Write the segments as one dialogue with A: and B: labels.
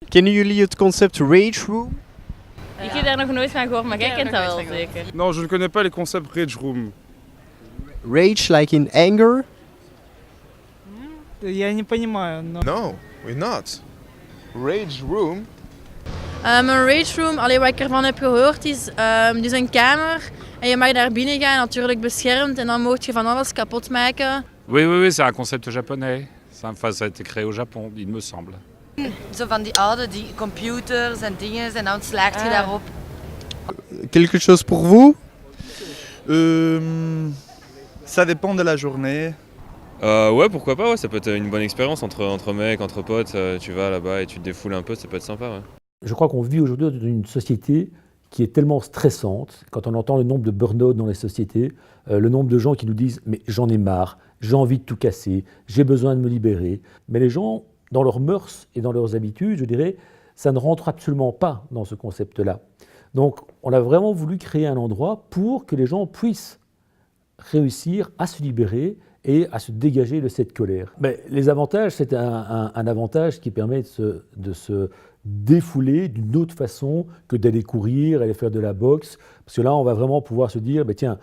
A: Kennen jullie het concept Rage Room?
B: Ik heb daar nog nooit van gehoord, maar jij kent dat wel zeker.
C: Non, je ne connais pas les concepts Rage Room.
A: Rage like in anger?
D: Я не понимаю, но...
E: No, we're not. Rage Room?
F: Een rage room, wat ik ervan heb gehoord, is dus een kamer en je mag daar binnen gaan, natuurlijk beschermd, en dan mocht je van alles kapot maken.
G: Oui, c'est un concept japonais. Enfin, ça a été créé au Japon, il me semble.
H: Zo van die oude computers en dingen en dan slaagt je daarop.
A: Quelque chose pour vous?
I: Ça dépend de la journée.
J: Ouais, pourquoi pas, ouais, ça peut être une bonne expérience entre mecs, entre potes, tu vas là-bas et tu te défoules un peu, ça peut être sympa. Ouais.
K: Je crois qu'on vit aujourd'hui dans une société qui est tellement stressante. Quand on entend le nombre de burn-out dans les sociétés, le nombre de gens qui nous disent « mais j'en ai marre, j'ai envie de tout casser, j'ai besoin de me libérer ». Mais les gens, dans leurs mœurs et dans leurs habitudes, je dirais, ça ne rentre absolument pas dans ce concept-là. Donc on a vraiment voulu créer un endroit pour que les gens puissent réussir à se libérer et à se dégager de cette colère. Mais les avantages, c'est un avantage qui permet de se défouler d'une autre façon que d'aller courir, aller faire de la boxe. Parce que là, on va vraiment pouvoir se dire, tiens,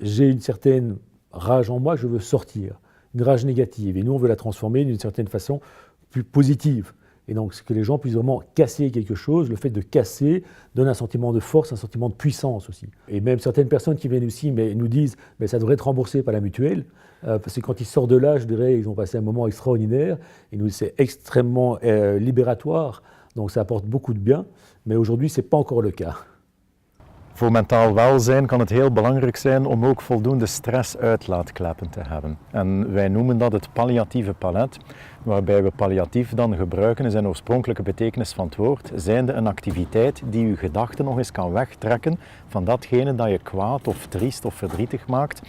K: j'ai une certaine rage en moi, je veux sortir. Une rage négative. Et nous, on veut la transformer d'une certaine façon plus positive. Et donc, c'est que les gens puissent vraiment casser quelque chose. Le fait de casser donne un sentiment de force, un sentiment de puissance aussi. Et même certaines personnes qui viennent ici nous disent « ça devrait être remboursé par la mutuelle ». Parce que quand ils sortent de là, je dirais, ils ont passé un moment extraordinaire. Et nous, c'est extrêmement libératoire. Donc ça apporte beaucoup de bien. Mais aujourd'hui, ce n'est pas encore le cas.
L: Voor mentaal welzijn kan het heel belangrijk zijn om ook voldoende stressuitlaatkleppen te hebben. En wij noemen dat het palliatieve palet, waarbij we palliatief dan gebruiken in zijn oorspronkelijke betekenis van het woord, zijnde een activiteit die uw gedachten nog eens kan wegtrekken van datgene dat je kwaad of triest of verdrietig maakt.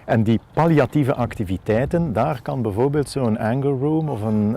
L: En die palliatieve activiteiten, daar kan bijvoorbeeld zo'n anger room of een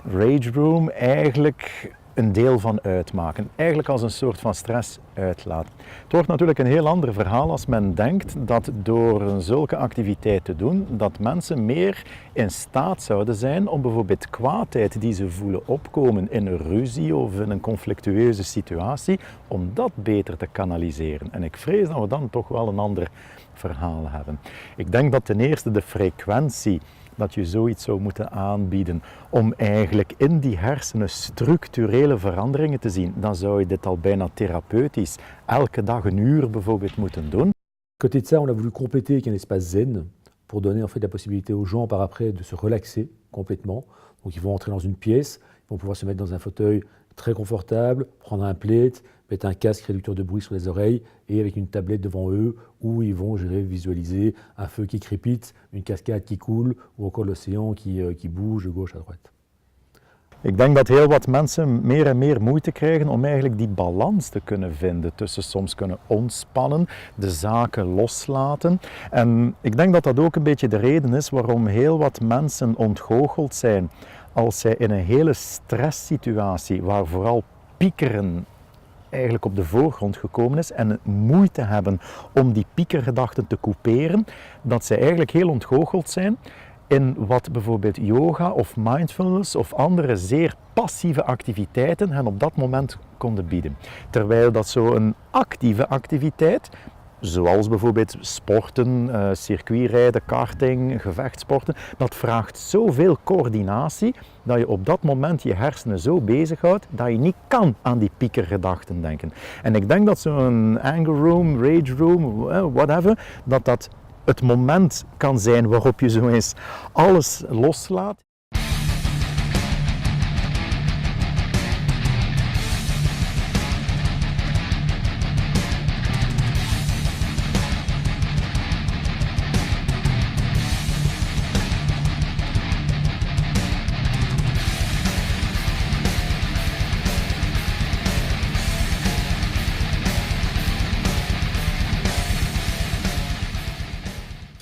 L: rage room eigenlijk een deel van uitmaken. Eigenlijk als een soort van stressuitlaat. Het wordt natuurlijk een heel ander verhaal als men denkt dat door zulke activiteit te doen, dat mensen meer in staat zouden zijn om bijvoorbeeld kwaadheid die ze voelen opkomen in een ruzie of in een conflictueuze situatie, om dat beter te kanaliseren. En ik vrees dat we dan toch wel een ander verhaal hebben. Ik denk dat ten eerste de frequentie dat je zoiets zou moeten aanbieden om eigenlijk in die hersenen structurele veranderingen te zien, dan zou je dit al bijna therapeutisch elke dag een uur bijvoorbeeld moeten doen.
K: Côté de ça, on a voulu compléter avec un espace zen pour donner en fait la possibilité aux gens par après de se relaxer complètement. Donc ils vont entrer dans une pièce, ils vont pouvoir se mettre dans un fauteuil très confortable, prendre un plaid, mettre un casque réducteur de bruit sur les oreilles et avec une tablette devant eux où ils vont visualiser un feu qui crépite, une cascade qui coule ou encore l'océan qui bouge de gauche à droite.
L: Ik denk dat heel wat mensen meer en meer moeite krijgen om eigenlijk die balans te kunnen vinden tussen soms kunnen ontspannen, de zaken loslaten. En ik denk dat dat ook een beetje de reden is waarom heel wat mensen ontgoocheld zijn als zij in een hele stresssituatie waar vooral piekeren eigenlijk op de voorgrond gekomen is en moeite hebben om die piekergedachten te couperen, dat zij eigenlijk heel ontgoocheld zijn in wat bijvoorbeeld yoga of mindfulness of andere zeer passieve activiteiten hen op dat moment konden bieden. Terwijl dat zo'n actieve activiteit, zoals bijvoorbeeld sporten, circuitrijden, karting, gevechtsporten, dat vraagt zoveel coördinatie dat je op dat moment je hersenen zo bezighoudt dat je niet kan aan die piekergedachten denken. En ik denk dat zo'n anger room, rage room, whatever, dat het moment kan zijn waarop je zo eens alles loslaat.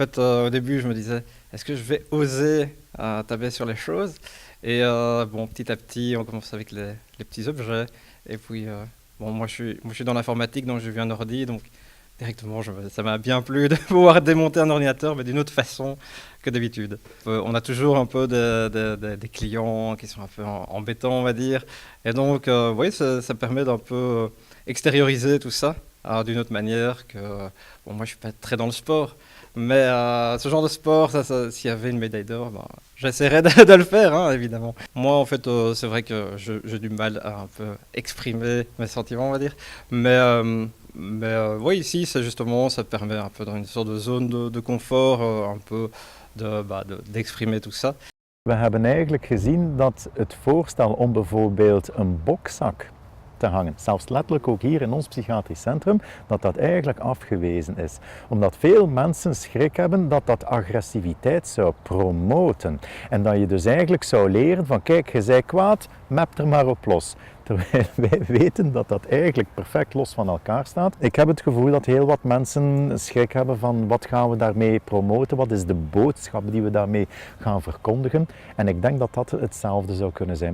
M: En fait, au début, je me disais, est-ce que je vais oser taper sur les choses? Et petit à petit, on commence avec les petits objets. Et puis, moi, je suis dans l'informatique, donc je viens d'ordi, donc directement, ça m'a bien plu de pouvoir démonter un ordinateur, mais d'une autre façon que d'habitude. On a toujours un peu des clients qui sont un peu embêtants, on va dire. Et donc, oui, ça permet d'un peu extérioriser tout ça d'une autre manière que... Bon, moi, je suis pas très dans le sport, mais ce genre de sport, s'il y avait une médaille d'or, j'essaierais de le faire, hein, évidemment. Moi, en fait, c'est vrai que j'ai du mal à un peu exprimer mes sentiments, on va dire. Mais oui, ici, c'est justement, ça permet un peu dans une sorte de zone de confort, un peu d'exprimer tout ça.
L: We hebben eigenlijk gezien dat het voorstel om bijvoorbeeld een bokzak te hangen, zelfs letterlijk ook hier in ons psychiatrisch centrum, dat eigenlijk afgewezen is. Omdat veel mensen schrik hebben dat dat agressiviteit zou promoten. En dat je dus eigenlijk zou leren van kijk, je zei kwaad, map er maar op los. Terwijl wij weten dat dat eigenlijk perfect los van elkaar staat. Ik heb het gevoel dat heel wat mensen schrik hebben van wat gaan we daarmee promoten, wat is de boodschap die we daarmee gaan verkondigen. En ik denk dat dat hetzelfde zou kunnen zijn.